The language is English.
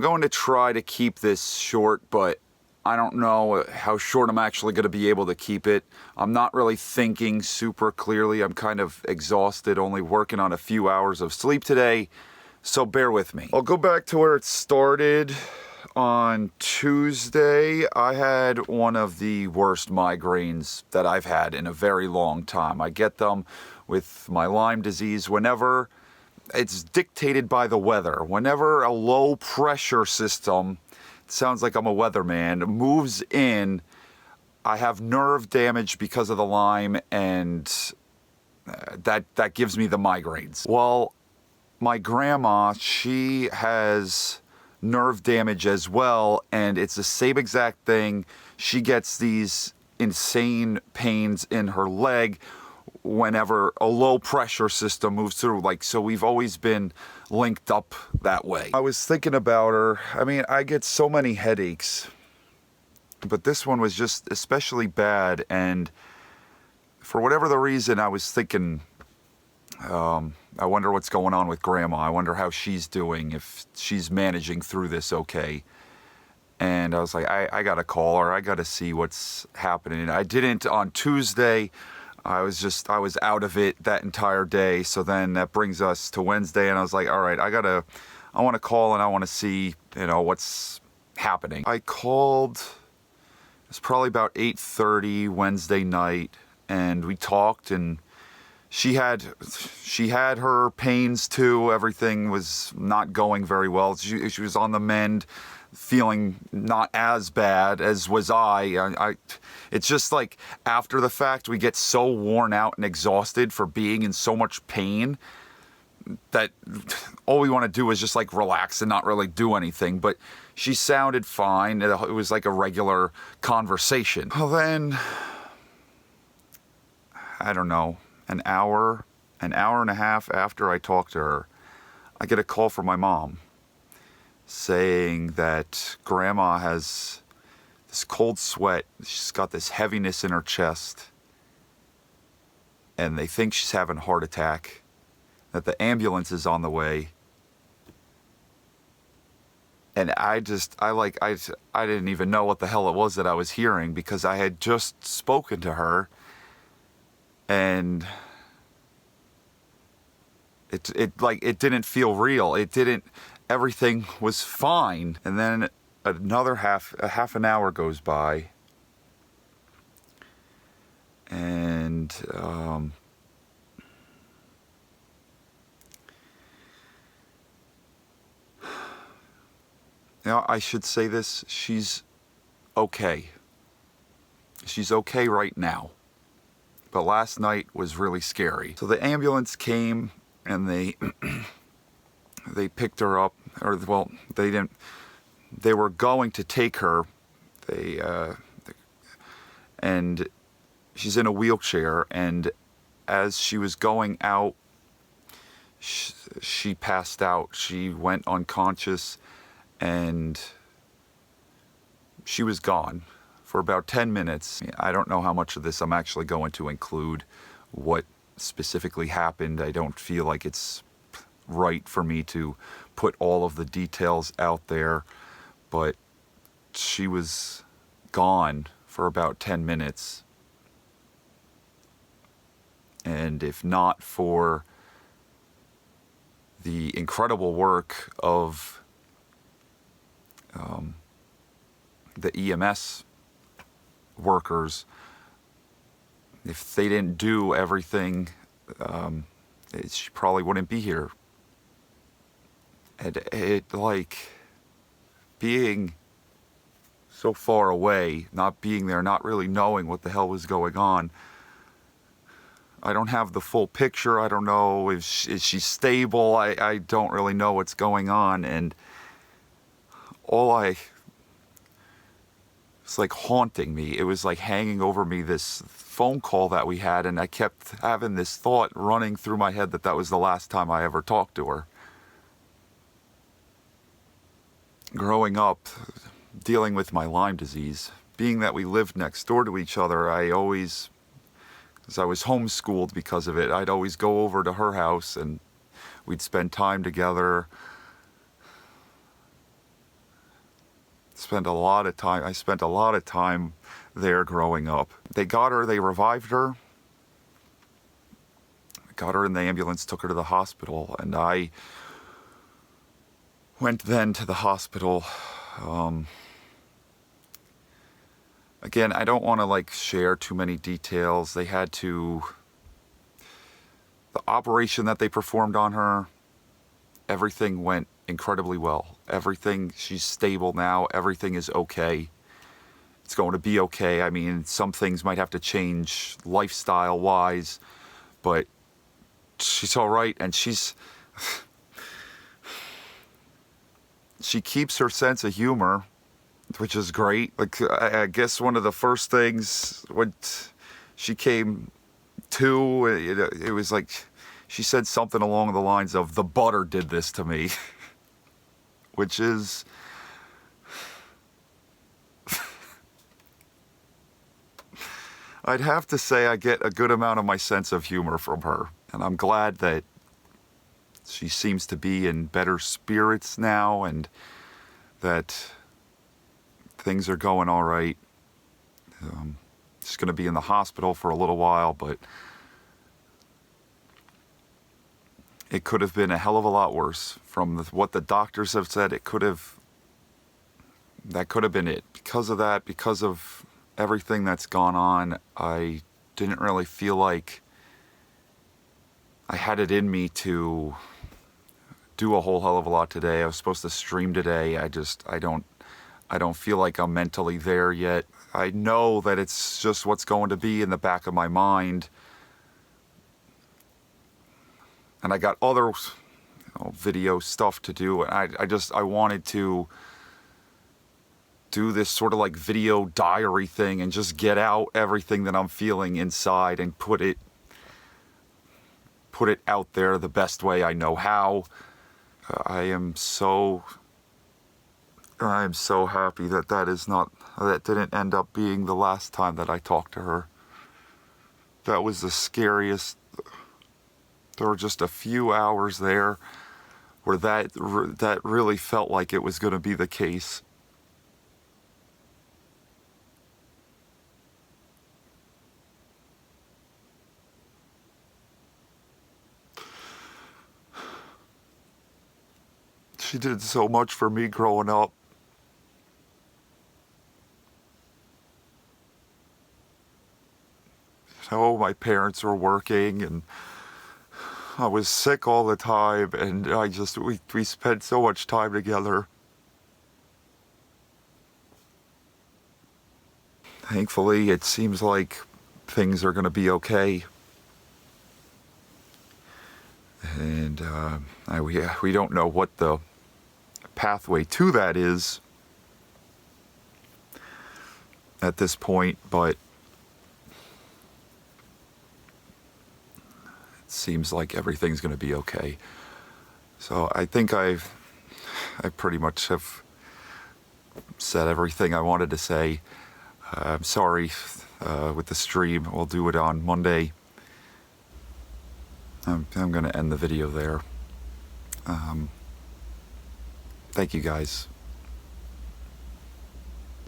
going to try to keep this short, but I don't know how short I'm actually going to be able to keep it. I'm not really thinking super clearly. I'm kind of exhausted, only working on a few hours of sleep today, so bear with me. I'll go back to where it started. On Tuesday, I had one of the worst migraines that I've had in a very long time. I get them with my Lyme disease whenever it's dictated by the weather. Whenever a low pressure system, it sounds like I'm a weatherman, moves in, I have nerve damage because of the Lyme, and that gives me the migraines. Well, my grandma, she has nerve damage as well, and it's the same exact thing. She gets these insane pains in her leg whenever a low pressure system moves through, so we've always been linked up that way. I was thinking about her. I mean, I get so many headaches, but this one was just especially bad, and for whatever the reason, I was thinking, I wonder what's going on with Grandma. I wonder how she's doing, if she's managing through this okay. And I was like, I gotta call her. I gotta see what's happening. I didn't on Tuesday. I was out of it that entire day. So then that brings us to Wednesday, and I was like, all right, I want to call and I want to see, what's happening. I called. It's probably about 8:30 Wednesday night, and we talked, and she had her pains too. Everything was not going very well. She was on the mend, feeling not as bad as was I. It's just like after the fact, we get so worn out and exhausted for being in so much pain that all we want to do is just like relax and not really do anything. But she sounded fine. It was like a regular conversation. Well, then, I don't know, an hour and a half after I talked to her, I get a call from my mom saying that Grandma has this cold sweat. She's got this heaviness in her chest, and they think she's having a heart attack, that the ambulance is on the way. And I didn't even know what the hell it was that I was hearing, because I had just spoken to her, and it didn't feel real. Everything was fine. And then another half an hour goes by, and I should say this, she's okay. She's okay right now. But last night was really scary. So the ambulance came, and they picked her up, they didn't. They were going to take her. And she's in a wheelchair, and as she was going out, she passed out. She went unconscious, and she was gone for about 10 minutes. I don't know how much of this I'm actually going to include, what specifically happened. I don't feel like it's right for me to put all of the details out there, but she was gone for about 10 minutes. And if not for the incredible work of the EMS workers, if they didn't do everything, she probably wouldn't be here. And being so far away, not being there, not really knowing what the hell was going on, I don't have the full picture. I don't know is she stable. I don't really know what's going on, and it's like haunting me. It was like hanging over me, this phone call that we had, and I kept having this thought running through my head that was the last time I ever talked to her. Growing up, dealing with my Lyme disease, being that we lived next door to each other, as I was homeschooled because of it, I'd always go over to her house and we'd spend time together. spent a lot of time. I spent a lot of time there growing up. They got her, they revived her, got her in the ambulance, took her to the hospital, and I went then to the hospital. Again, I don't want to like share too many details. They had to, the operation that they performed on her, everything went incredibly well. Everything, she's stable now. Everything is okay. It's going to be okay. I mean, some things might have to change lifestyle wise, but she's all right. And she keeps her sense of humor, which is great. Like, I guess one of the first things when she came to, it was like, she said something along the lines of, "The butter did this to me," which is, I'd have to say I get a good amount of my sense of humor from her. And I'm glad that she seems to be in better spirits now and that things are going all right. She's going to be in the hospital for a little while, but it could have been a hell of a lot worse. From what the doctors have said, that could have been it. Because of that, because of everything that's gone on, I didn't really feel like I had it in me to do a whole hell of a lot today. I was supposed to stream today. I don't feel like I'm mentally there yet. I know that it's just what's going to be in the back of my mind. And I got other video stuff to do. And I wanted to do this sort of like video diary thing and just get out everything that I'm feeling inside and put it out there the best way I know how. I am so happy that that didn't end up being the last time that I talked to her. That was the scariest. There were just a few hours there where that really felt like it was going to be the case. She did so much for me growing up. You know, my parents were working and I was sick all the time, and we spent so much time together. Thankfully, it seems like things are going to be okay. And we don't know what the pathway to that is at this point, but seems like everything's going to be okay. So I think I pretty much have said everything I wanted to say. I'm sorry with the stream. We'll do it on Monday. I'm going to end the video there. Thank you guys.